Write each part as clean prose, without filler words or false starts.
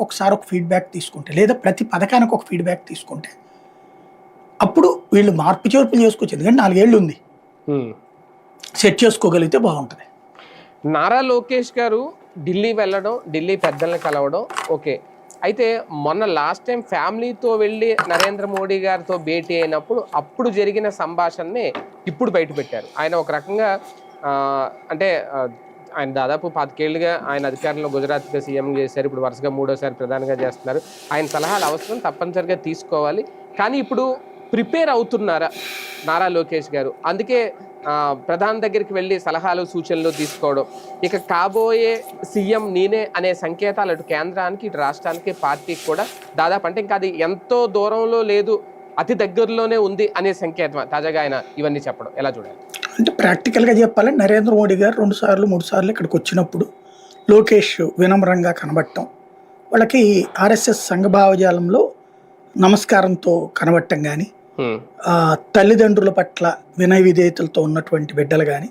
ఒకసారి ఒక ఫీడ్బ్యాక్ తీసుకుంటే లేదా ప్రతి పథకానికి ఒక ఫీడ్బ్యాక్ తీసుకుంటే అప్పుడు వీళ్ళు మార్పు చేర్పులు చేసుకోవచ్చు. ఎందుకంటే 4 ఏళ్ళు ఉంది, సెట్ చేసుకోగలిగితే బాగుంటుంది. నారా లోకేష్ గారు ఢిల్లీ వెళ్ళడం, ఢిల్లీ పెద్దల్ని కలవడం ఓకే. అయితే మొన్న లాస్ట్ టైం ఫ్యామిలీతో వెళ్ళి నరేంద్ర మోడీ గారితో భేటీ అయినప్పుడు అప్పుడు జరిగిన సంభాషణని ఇప్పుడు బయట పెట్టారు. ఆయన ఒక రకంగా అంటే ఆయన దాదాపు 25 ఏళ్ళుగా ఆయన అధికారంలో గుజరాత్గా సీఎం చేశారు. ఇప్పుడు వరుసగా 3వ సారి ప్రధానిగా చేస్తున్నారు. ఆయన సలహాలు అవసరం, తప్పనిసరిగా తీసుకోవాలి. కానీ ఇప్పుడు ప్రిపేర్ అవుతున్నారా నారా లోకేష్ గారు? అందుకే ప్రధాని దగ్గరికి వెళ్ళి సలహాలు సూచనలు తీసుకోవడం, ఇక కాబోయే సీఎం నేనే అనే సంకేతాలు అటు కేంద్రానికి ఇటు రాష్ట్రానికి పార్టీకి కూడా దాదాపు, అంటే ఇంకా అది ఎంతో దూరంలో లేదు, అతి దగ్గరలోనే ఉంది అనే సంకేతం తాజాగా ఆయన ఇవన్నీ చెప్పడం ఎలా చూడాలి? అంటే ప్రాక్టికల్గా చెప్పాలంటే నరేంద్ర మోడీ గారు 2 సార్లు 3 సార్లు ఇక్కడికి వచ్చినప్పుడు లోకేష్ వినమ్రంగా కనబడటం, వాళ్ళకి ఆర్ఎస్ఎస్ సంఘభావజాలంలో నమస్కారంతో కనబడటం కానీ, తల్లిదండ్రుల పట్ల వినయ విధేయతలతో ఉన్నటువంటి బిడ్డలు కానీ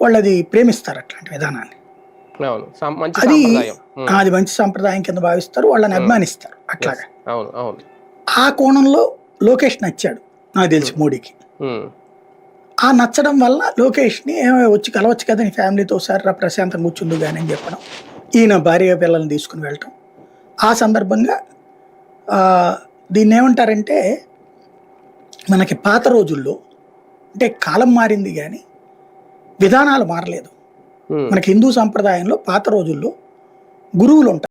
వాళ్ళు ప్రేమిస్తారు అట్లాంటి విధానాన్ని. అది మంచి సాంప్రదాయం కింద భావిస్తారు, వాళ్ళని అభిమానిస్తారు. అట్లాగా ఆ కోణంలో లోకేష్ నచ్చాడు నాకు తెలిసి మోడీకి. ఆ నచ్చడం వల్ల లోకేష్ని వచ్చి కలవచ్చు కదా నీ ఫ్యామిలీతో ఒకసారి ప్రశాంతంగా కూర్చుంది కానీ అని చెప్పడం, ఈయన భార్య పిల్లల్ని తీసుకుని వెళ్ళటం. ఆ సందర్భంగా దీన్ని ఏమంటారంటే, మనకి పాత రోజుల్లో అంటే కాలం మారింది కానీ విధానాలు మారలేదు. మనకి హిందూ సంప్రదాయంలో పాత రోజుల్లో గురువులు ఉంటారు.